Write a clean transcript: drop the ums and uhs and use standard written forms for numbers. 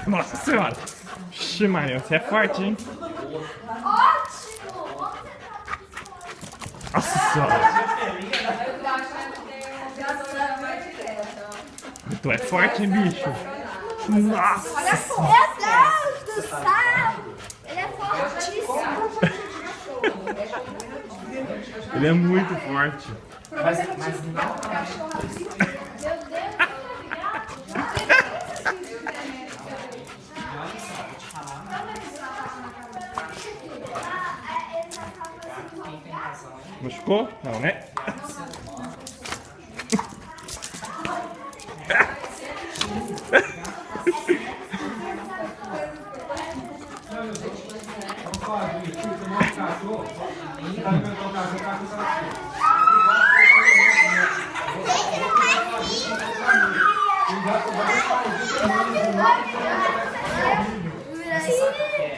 Nossa senhora. Vixe, Maria, você é forte, hein? Ótimo! Nossa senhora. Tu é forte, hein, bicho? Nossa. Olha só! Meu Deus do céu! Ele é fortíssimo! Ele é muito forte. Mas não Meu Deus! Machucou? Não, né? Sim!